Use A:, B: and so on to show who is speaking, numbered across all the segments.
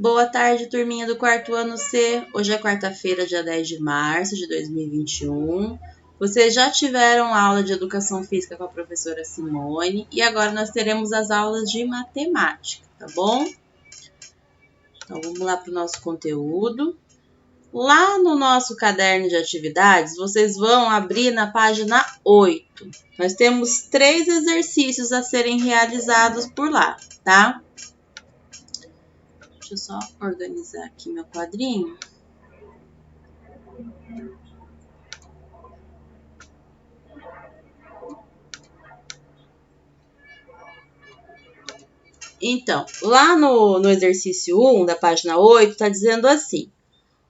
A: Boa tarde, turminha do quarto ano C. Hoje é quarta-feira, dia 10 de março de 2021. Vocês já tiveram aula de educação física com a professora Simone e agora nós teremos as aulas de matemática, tá bom? Então vamos lá para o nosso conteúdo. Lá no nosso caderno de atividades, vocês vão abrir na página 8. Nós temos 3 exercícios a serem realizados por lá, tá? Deixa eu só organizar aqui meu quadrinho. Então, lá no exercício 1 da página 8, está dizendo assim: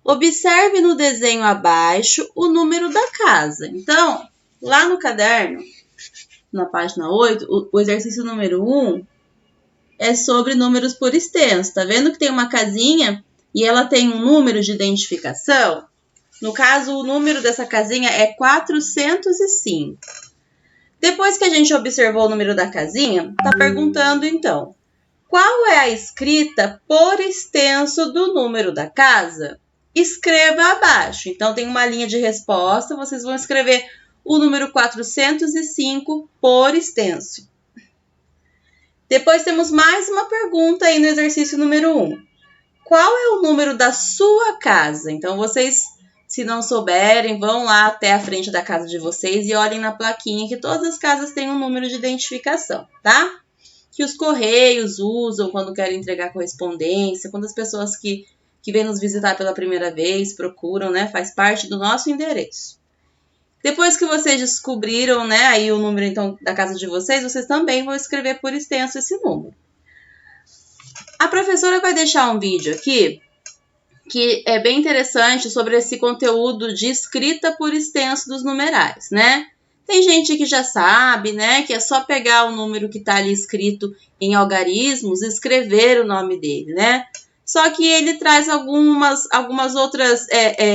A: observe no desenho abaixo o número da casa. Então, lá no caderno, na página 8, o exercício número 1 é sobre números por extenso. Tá vendo que tem uma casinha e ela tem um número de identificação? No caso, o número dessa casinha é 405. Depois que a gente observou o número da casinha, tá perguntando então: qual é a escrita por extenso do número da casa? Escreva abaixo. Então, tem uma linha de resposta, vocês vão escrever o número 405 por extenso. Depois temos mais uma pergunta aí no exercício número 1. Qual é o número da sua casa? Então, vocês, se não souberem, vão lá até a frente da casa de vocês e olhem na plaquinha que todas as casas têm um número de identificação, tá? Que os correios usam quando querem entregar correspondência, quando as pessoas que vêm nos visitar pela primeira vez procuram, né? Faz parte do nosso endereço. Depois que vocês descobriram, né, aí o número então da casa de vocês, vocês também vão escrever por extenso esse número. A professora vai deixar um vídeo aqui que é bem interessante sobre esse conteúdo de escrita por extenso dos numerais, né? Tem gente que já sabe, né, que é só pegar o número que está ali escrito em algarismos e escrever o nome dele, né? Só que ele traz algumas outras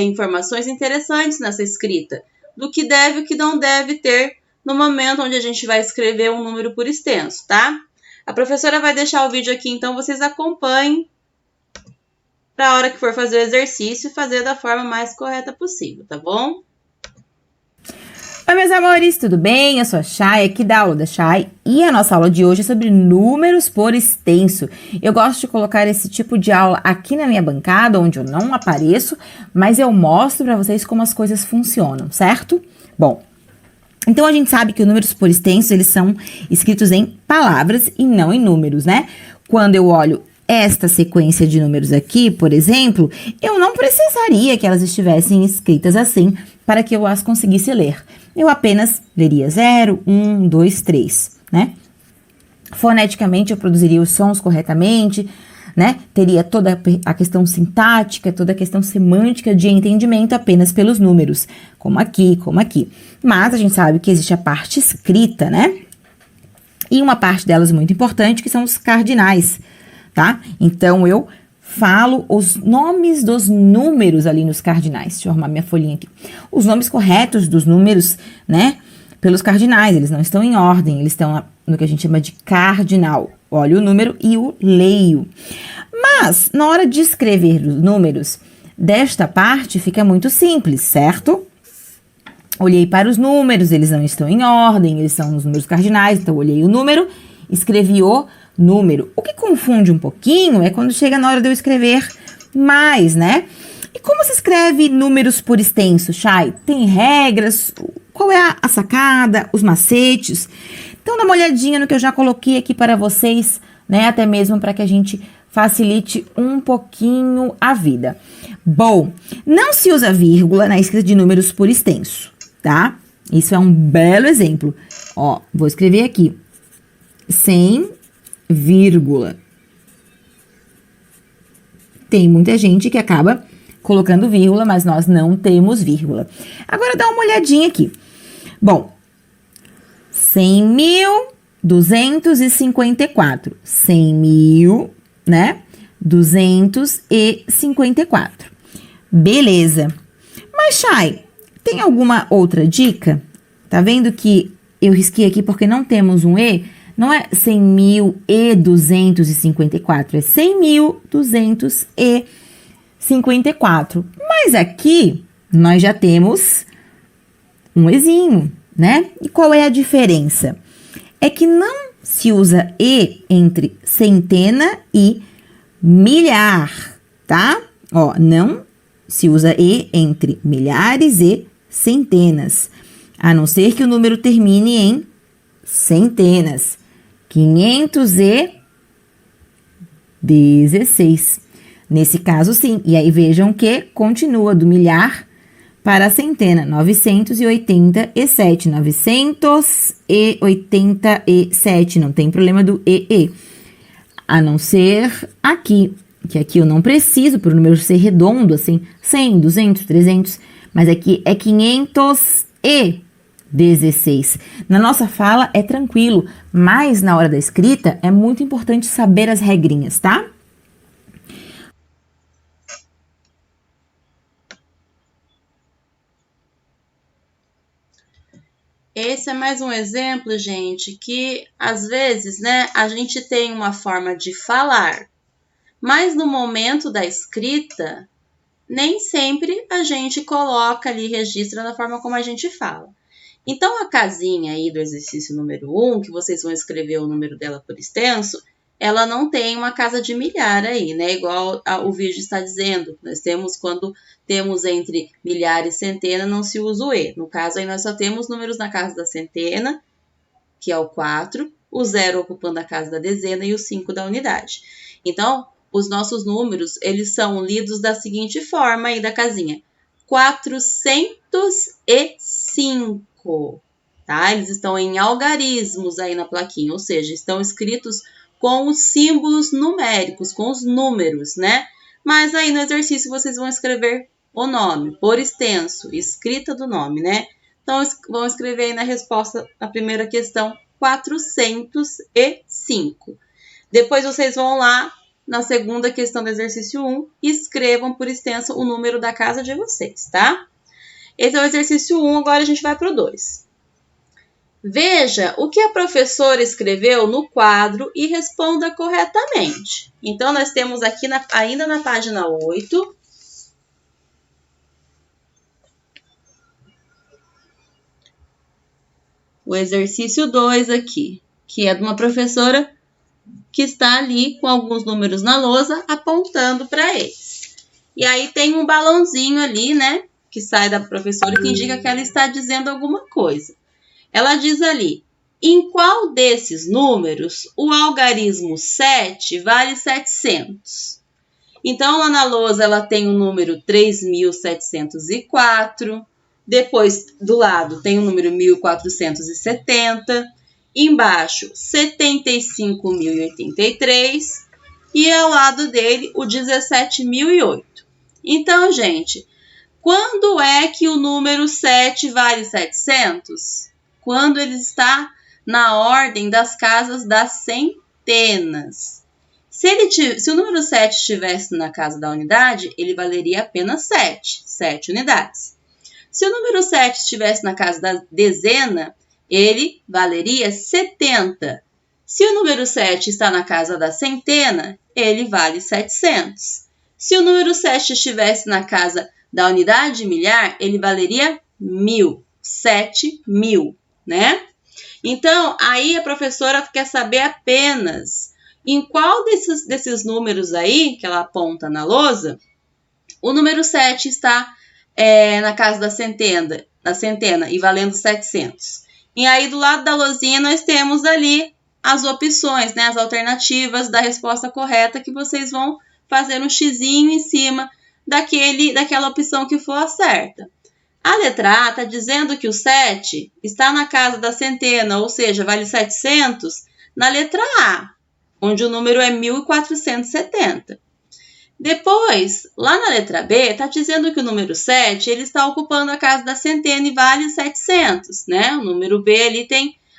A: informações interessantes nessa escrita, do que deve e o que não deve ter no momento onde a gente vai escrever um número por extenso, tá? A professora vai deixar o vídeo aqui, então vocês acompanhem para a hora que for fazer o exercício, fazer da forma mais correta possível, tá bom?
B: Oi, meus amores, tudo bem? Eu sou a Chay, aqui da aula da Chay, e a nossa aula de hoje é sobre números por extenso. Eu gosto de colocar esse tipo de aula aqui na minha bancada, onde eu não apareço, mas eu mostro para vocês como as coisas funcionam, certo? Bom, então a gente sabe que os números por extenso, eles são escritos em palavras e não em números, né? Quando eu olho esta sequência de números aqui, por exemplo, eu não precisaria que elas estivessem escritas assim para que eu as conseguisse ler. Eu apenas leria 0, 1, 2, 3, né? Foneticamente, eu produziria os sons corretamente, né? Teria toda a questão sintática, toda a questão semântica de entendimento apenas pelos números, como aqui, como aqui. Mas a gente sabe que existe a parte escrita, né? E uma parte delas muito importante, que são os cardinais, tá? Então, eu falo os nomes dos números ali nos cardinais. Deixa eu arrumar minha folhinha aqui. Os nomes corretos dos números, né? Pelos cardinais, eles não estão em ordem, eles estão no que a gente chama de cardinal. Olha o número e o leio. Mas, na hora de escrever os números, desta parte fica muito simples, certo? Olhei para os números, eles não estão em ordem, eles são nos números cardinais, então olhei o número, escrevi o número. O que confunde um pouquinho é quando chega na hora de eu escrever mais, né? E como se escreve números por extenso, Chay? Tem regras? Qual é a sacada? Os macetes? Então, dá uma olhadinha no que eu já coloquei aqui para vocês, né? Até mesmo para que a gente facilite um pouquinho a vida. Bom, não se usa vírgula na escrita de números por extenso, tá? Isso é um belo exemplo. Ó, vou escrever aqui. 100, vírgula. Tem muita gente que acaba colocando vírgula, mas nós não temos vírgula. Agora dá uma olhadinha aqui. Bom, 100.254. 100.000, né? 254. Beleza. Mas, Chay, tem alguma outra dica? Tá vendo que eu risquei aqui porque não temos um E? Não é 100.254, é 100.254. Mas aqui nós já temos um ezinho, né? E qual é a diferença? É que não se usa e entre centena e milhar, tá? Ó, não se usa e entre milhares e centenas, a não ser que o número termine em centenas. 516. Nesse caso, sim. E aí vejam que continua do milhar para a centena. 987. 987. Não tem problema do e. A não ser aqui, que aqui eu não preciso para o número ser redondo, assim, 100, 200, 300, mas aqui é 516. Na nossa fala é tranquilo, mas na hora da escrita é muito importante saber as regrinhas, tá?
A: Esse é mais um exemplo, gente, que às vezes, né, a gente tem uma forma de falar, mas no momento da escrita, nem sempre a gente coloca ali, registra da forma como a gente fala. Então, a casinha aí do exercício número 1, que vocês vão escrever o número dela por extenso, ela não tem uma casa de milhar aí, né? Igual o vídeo está dizendo. Nós temos, quando temos entre milhar e centena, não se usa o E. No caso, aí nós só temos números na casa da centena, que é o 4, o 0 ocupando a casa da dezena e o 5 da unidade. Então, os nossos números, eles são lidos da seguinte forma aí da casinha. 405, tá? Eles estão em algarismos aí na plaquinha, ou seja, estão escritos com os símbolos numéricos, com os números, né? Mas aí no exercício vocês vão escrever o nome, por extenso, escrita do nome, né? Então, vão escrever aí na resposta da primeira questão, 405. Depois vocês vão lá na segunda questão do exercício 1 e escrevam por extenso o número da casa de vocês, tá? Esse é o exercício 1, agora a gente vai para o 2. Veja o que a professora escreveu no quadro e responda corretamente. Então, nós temos aqui ainda na página 8... o exercício 2 aqui, que é de uma professora que está ali com alguns números na lousa apontando para eles. E aí tem um balãozinho ali, né, que sai da professora que indica que ela está dizendo alguma coisa. Ela diz ali, em qual desses números o algarismo 7 vale 700? Então, lá na lousa ela tem o número 3.704, depois, do lado, tem o número 1.470, embaixo, 75.083 e ao lado dele, o 17.008. Então, gente, quando é que o número 7 vale 700? Quando ele está na ordem das casas das centenas. Se o número 7 estivesse na casa da unidade, ele valeria apenas 7 unidades. Se o número 7 estivesse na casa da dezena, ele valeria 70. Se o número 7 está na casa da centena, ele vale 700. Se o número 7 estivesse na casa da unidade milhar, ele valeria 1.000. 7.000, né? Então, aí a professora quer saber apenas em qual desses números aí, que ela aponta na lousa, o número 7 está na casa da centena e valendo 700. E aí, do lado da lousinha, nós temos ali as opções, né, as alternativas da resposta correta, que vocês vão fazer um xizinho em cima daquela opção que for a certa. A letra A está dizendo que o 7 está na casa da centena, ou seja, vale 700, na letra A, onde o número é 1.470. Depois, lá na letra B, está dizendo que o número 7 ele está ocupando a casa da centena e vale 700, né? O número B ali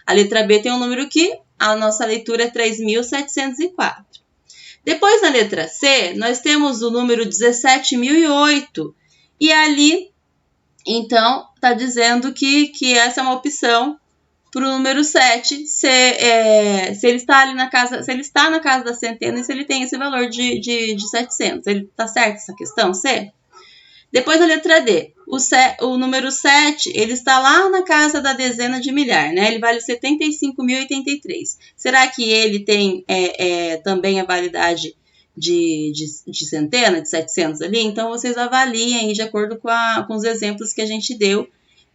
A: a letra B tem um número que a nossa leitura é 3.704. Depois, na letra C, nós temos o número 17.008 e ali, então, está dizendo que essa é uma opção para o número 7 se ele está ali na casa, se ele está na casa da centena e se ele tem esse valor de 700. Ele tá certo essa questão, C? Depois a letra D. O número 7, ele está lá na casa da dezena de milhar, né? Ele vale 75.083. Será que ele tem também a validade de centena, de 700 ali? Então, vocês avaliem aí de acordo com os exemplos que a gente deu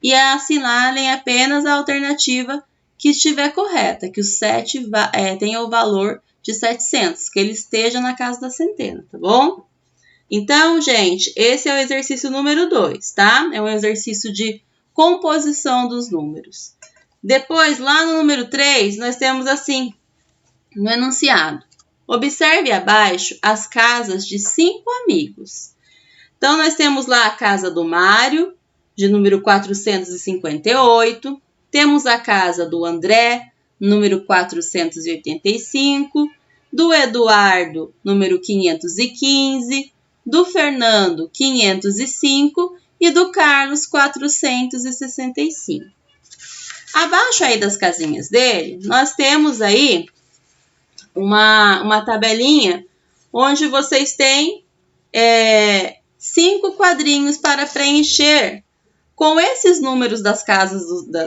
A: e assinalem apenas a alternativa que estiver correta, que o 7 tenha o valor de 700, que ele esteja na casa da centena, tá bom? Então, gente, esse é o exercício número 2, tá? É um exercício de composição dos números. Depois, lá no número 3, nós temos assim, no enunciado. Observe abaixo as casas de 5 amigos. Então, nós temos lá a casa do Mário, de número 458. Temos a casa do André, número 485. Do Eduardo, número 515. Do Fernando, 505. E do Carlos, 465. Abaixo aí das casinhas dele, nós temos aí uma tabelinha onde vocês têm 5 quadrinhos para preencher com esses números das casas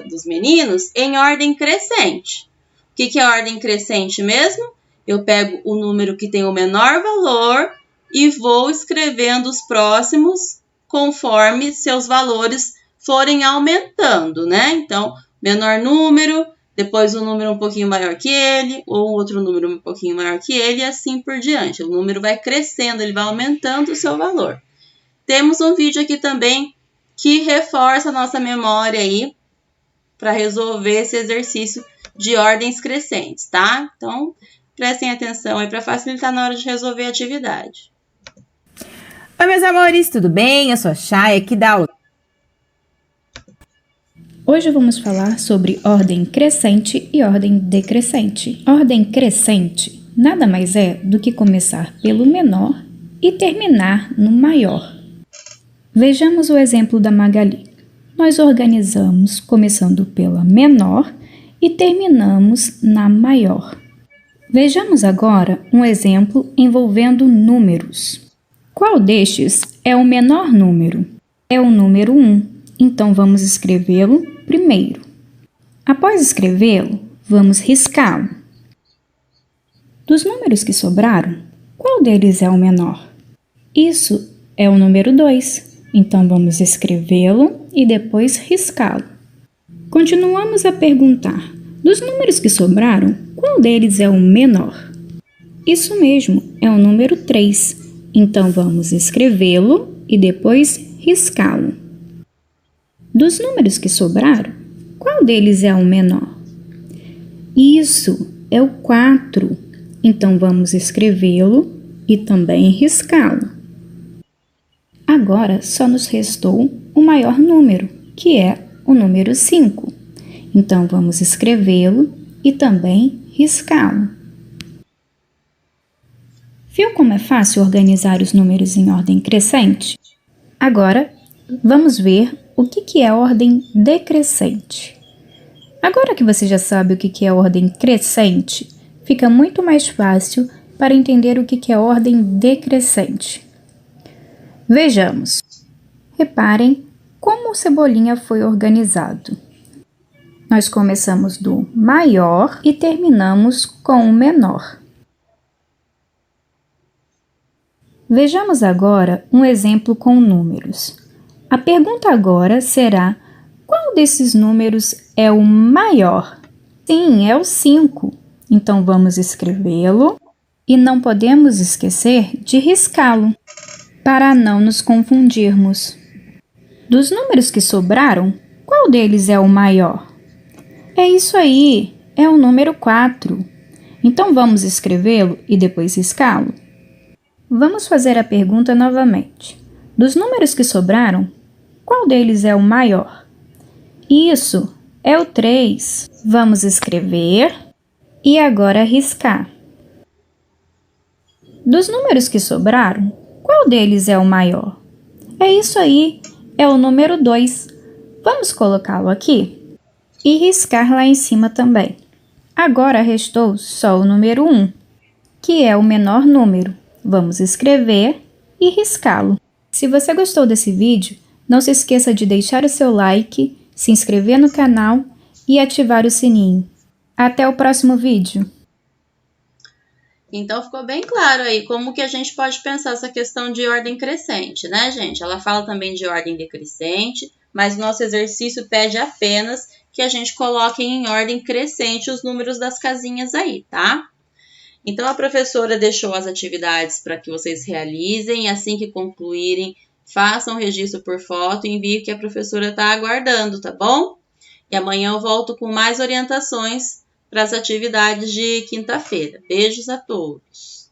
A: dos meninos em ordem crescente. O que é ordem crescente mesmo? Eu pego o número que tem o menor valor e vou escrevendo os próximos conforme seus valores forem aumentando, né? Então, menor número, depois um número um pouquinho maior que ele, ou outro número um pouquinho maior que ele, e assim por diante. O número vai crescendo, ele vai aumentando o seu valor. Temos um vídeo aqui também que reforça a nossa memória aí para resolver esse exercício de ordens crescentes, tá? Então, prestem atenção aí para facilitar na hora de resolver a atividade.
B: Oi, meus amores, tudo bem? Eu sou a Chay, aqui da aula.
C: Hoje vamos falar sobre ordem crescente e ordem decrescente. Ordem crescente nada mais é do que começar pelo menor e terminar no maior. Vejamos o exemplo da Magali. Nós organizamos começando pela menor e terminamos na maior. Vejamos agora um exemplo envolvendo números. Qual destes é o menor número? É o número 1, então vamos escrevê-lo primeiro. Após escrevê-lo, vamos riscá-lo. Dos números que sobraram, qual deles é o menor? Isso é o número 2, então vamos escrevê-lo e depois riscá-lo. Continuamos a perguntar, dos números que sobraram, qual deles é o menor? Isso mesmo, é o número 3. Então, vamos escrevê-lo e depois riscá-lo. Dos números que sobraram, qual deles é o menor? Isso, é o 4. Então, vamos escrevê-lo e também riscá-lo. Agora, só nos restou o maior número, que é o número 5. Então, vamos escrevê-lo e também riscá-lo. Viu como é fácil organizar os números em ordem crescente? Agora, vamos ver o que é ordem decrescente. Agora que você já sabe o que é ordem crescente, fica muito mais fácil para entender o que é ordem decrescente. Vejamos. Reparem como o Cebolinha foi organizado. Nós começamos do maior e terminamos com o menor. Vejamos agora um exemplo com números. A pergunta agora será: qual desses números é o maior? Sim, é o 5. Então vamos escrevê-lo e não podemos esquecer de riscá-lo, para não nos confundirmos. Dos números que sobraram, qual deles é o maior? É isso aí, é o número 4. Então vamos escrevê-lo e depois riscá-lo. Vamos fazer a pergunta novamente. Dos números que sobraram, qual deles é o maior? Isso, é o 3. Vamos escrever e agora riscar. Dos números que sobraram, qual deles é o maior? É isso aí, é o número 2. Vamos colocá-lo aqui? e riscar lá em cima também. Agora restou só o número 1, que é o menor número. Vamos escrever e riscá-lo. Se você gostou desse vídeo, não se esqueça de deixar o seu like, se inscrever no canal e ativar o sininho. Até o próximo vídeo!
A: Então ficou bem claro aí como que a gente pode pensar essa questão de ordem crescente, né, gente? Ela fala também de ordem decrescente, mas nosso exercício pede apenas que a gente coloque em ordem crescente os números das casinhas aí, tá? Então a professora deixou as atividades para que vocês realizem e assim que concluírem, façam o registro por foto e enviem que a professora está aguardando, tá bom? E amanhã eu volto com mais orientações para as atividades de quinta-feira. Beijos a todos!